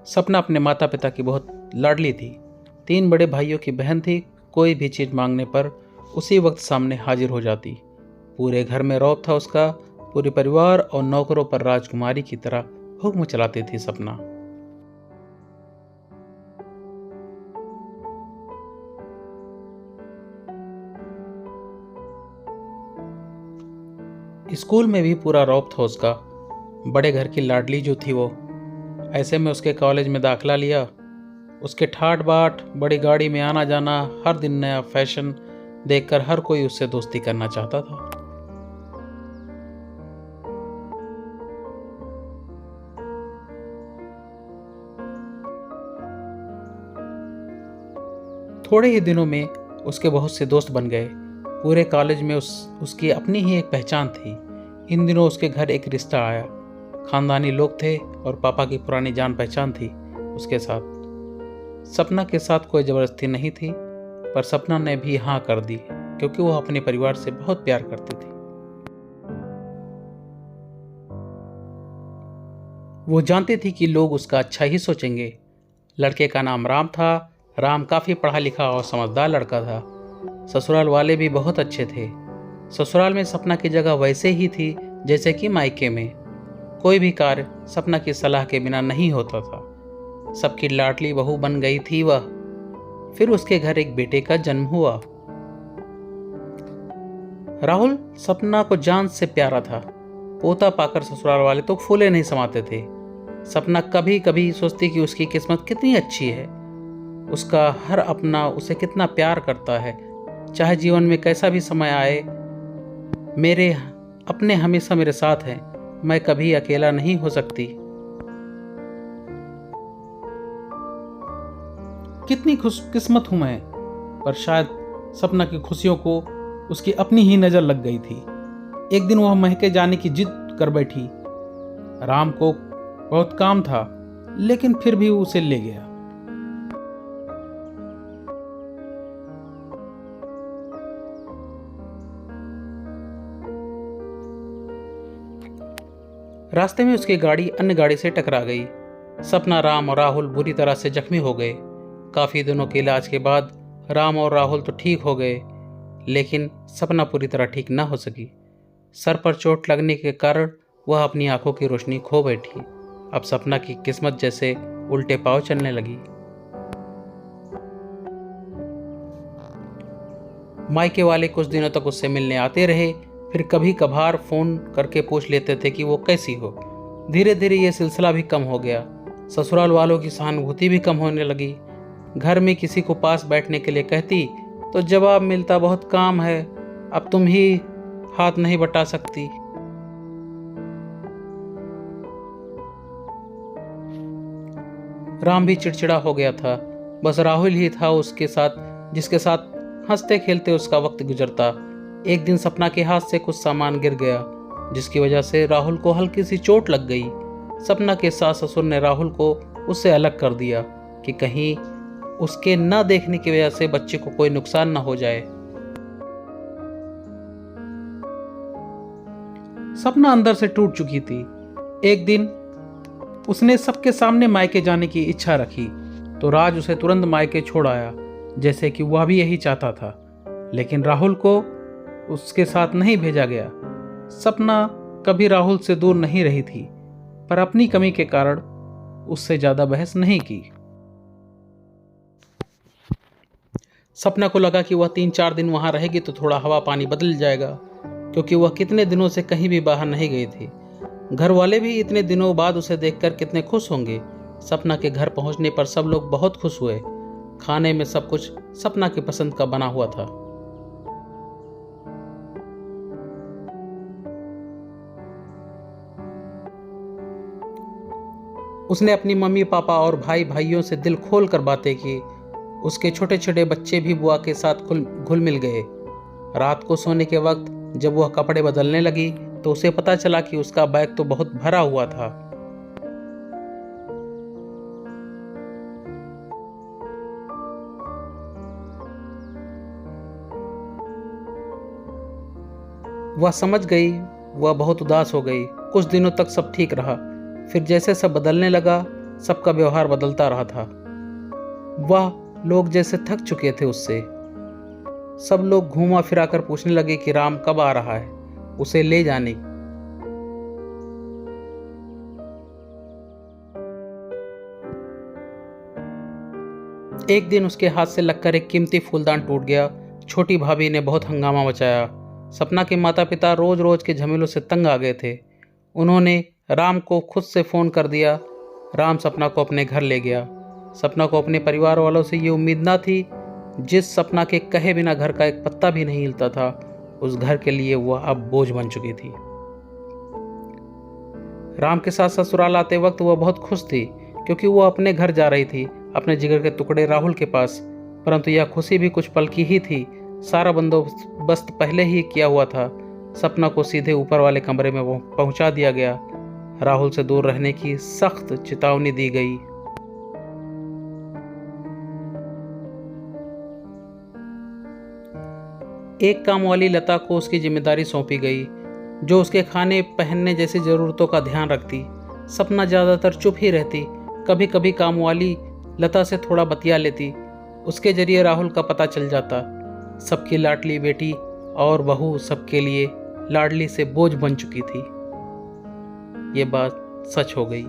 सपना अपने माता पिता की बहुत लाडली थी। 3 बड़े भाइयों की बहन थी। कोई भी चीज़ मांगने पर उसी वक्त सामने हाजिर हो जाती। पूरे घर में रौब था उसका। पूरे परिवार और नौकरों पर राजकुमारी की तरह हुक्म चलाती थी सपना। स्कूल में भी पूरा रौब था उसका। बड़े घर की लाडली जो थी वो। ऐसे में उसके कॉलेज में दाखिला लिया। उसके ठाट बाट, बड़ी गाड़ी में आना जाना, हर दिन नया फैशन देखकर हर कोई उससे दोस्ती करना चाहता था। थोड़े ही दिनों में उसके बहुत से दोस्त बन गए। पूरे कॉलेज में उसकी अपनी ही एक पहचान थी। इन दिनों उसके घर एक रिश्ता आया। खानदानी लोग थे और पापा की पुरानी जान पहचान थी उसके साथ। सपना के साथ कोई ज़बरदस्ती नहीं थी, पर सपना ने भी हाँ कर दी क्योंकि वो अपने परिवार से बहुत प्यार करती थी। वो जानती थी कि लोग उसका अच्छा ही सोचेंगे। लड़के का नाम राम था। राम काफ़ी पढ़ा लिखा और समझदार लड़का था। ससुराल वाले भी बहुत अच्छे थे। ससुराल में सपना की जगह वैसे ही थी जैसे कि मायके में। कोई भी कार्य सपना की सलाह के बिना नहीं होता था। सबकी लाडली बहू बन गई थी वह। फिर उसके घर एक बेटे का जन्म हुआ। राहुल सपना को जान से प्यारा था। पोता पाकर ससुराल वाले तो फूले नहीं समाते थे। सपना कभी कभी सोचती कि उसकी किस्मत कितनी अच्छी है। उसका हर अपना उसे कितना प्यार करता है। चाहे जीवन में कैसा भी समय आए, मेरे अपने हमेशा मेरे साथ हैं। मैं कभी अकेला नहीं हो सकती। कितनी खुशकिस्मत हूं मैं। पर शायद सपना की खुशियों को उसकी अपनी ही नजर लग गई थी। एक दिन वह महके जाने की जिद कर बैठी। राम को बहुत काम था, लेकिन फिर भी उसे ले गया। रास्ते में उसकी गाड़ी अन्य गाड़ी से टकरा गई। सपना, राम और राहुल बुरी तरह से जख्मी हो गए। काफी दिनों के इलाज के बाद राम और राहुल तो ठीक हो गए, लेकिन सपना पूरी तरह ठीक न हो सकी। सर पर चोट लगने के कारण वह अपनी आंखों की रोशनी खो बैठी। अब सपना की किस्मत जैसे उल्टे पांव चलने लगी। मायके वाले कुछ दिनों तक उससे मिलने आते रहे, फिर कभी कभार फोन करके पूछ लेते थे कि वो कैसी हो। धीरे धीरे ये सिलसिला भी कम हो गया। ससुराल वालों की सहानुभूति भी कम होने लगी। घर में किसी को पास बैठने के लिए कहती तो जवाब मिलता, बहुत काम है, अब तुम ही हाथ नहीं बटा सकती। राम भी चिड़चिड़ा हो गया था। बस राहुल ही था उसके साथ, जिसके साथ हंसते खेलते उसका वक्त गुजरता। एक दिन सपना के हाथ से कुछ सामान गिर गया, जिसकी वजह से राहुल को हल्की सी चोट लग गई। सपना के सास ससुर ने राहुल को उससे अलग कर दिया कि कहीं उसके न देखने की वजह से बच्चे को कोई नुकसान न हो जाए। सपना अंदर से टूट चुकी थी। एक दिन उसने सबके सामने मायके जाने की इच्छा रखी तो राज उसे तुरंत मायके छोड़ आया, जैसे कि वह भी यही चाहता था। लेकिन राहुल को उसके साथ नहीं भेजा गया। सपना कभी राहुल से दूर नहीं रही थी, पर अपनी कमी के कारण उससे ज्यादा बहस नहीं की। सपना को लगा कि वह 3-4 दिन वहां रहेगी तो थोड़ा हवा पानी बदल जाएगा, क्योंकि वह कितने दिनों से कहीं भी बाहर नहीं गई थी। घर वाले भी इतने दिनों बाद उसे देखकर कितने खुश होंगे। सपना के घर पहुंचने पर सब लोग बहुत खुश हुए। खाने में सब कुछ सपना की पसंद का बना हुआ था। उसने अपनी मम्मी पापा और भाई भाइयों से दिल खोल कर बातें की। उसके छोटे छोटे बच्चे भी बुआ के साथ घुल मिल गए। रात को सोने के वक्त जब वह कपड़े बदलने लगी तो उसे पता चला कि उसका बैग तो बहुत भरा हुआ था। वह समझ गई। वह बहुत उदास हो गई। कुछ दिनों तक सब ठीक रहा, फिर जैसे सब बदलने लगा सबका व्यवहार बदलता रहा था। वह लोग जैसे थक चुके थे उससे। सब लोग घूमा फिरा कर पूछने लगे कि राम कब आ रहा है, उसे ले जाने। एक दिन उसके हाथ से लगकर एक कीमती फूलदान टूट गया। छोटी भाभी ने बहुत हंगामा मचाया। सपना के माता पिता रोज रोज के झमेलों से तंग आ गए थे। उन्होंने राम को खुद से फोन कर दिया। राम सपना को अपने घर ले गया। सपना को अपने परिवार वालों से ये उम्मीद ना थी। जिस सपना के कहे बिना घर का एक पत्ता भी नहीं हिलता था, उस घर के लिए वह अब बोझ बन चुकी थी। राम के साथ ससुराल आते वक्त वह बहुत खुश थी, क्योंकि वह अपने घर जा रही थी, अपने जिगर के टुकड़े राहुल के पास। परंतु यह खुशी भी कुछ पल की ही थी। सारा बंदोबस्त पहले ही किया हुआ था। सपना को सीधे ऊपर वाले कमरे में पहुंचा दिया गया। राहुल से दूर रहने की सख्त चेतावनी दी गई। एक काम वाली लता को उसकी जिम्मेदारी सौंपी गई, जो उसके खाने पहनने जैसी जरूरतों का ध्यान रखती। सपना ज्यादातर चुप ही रहती। कभी कभी काम वाली लता से थोड़ा बतिया लेती। उसके जरिए राहुल का पता चल जाता। सबकी लाडली बेटी और बहू सबके लिए लाडली से बोझ बन चुकी थी। ये बात सच हो गई।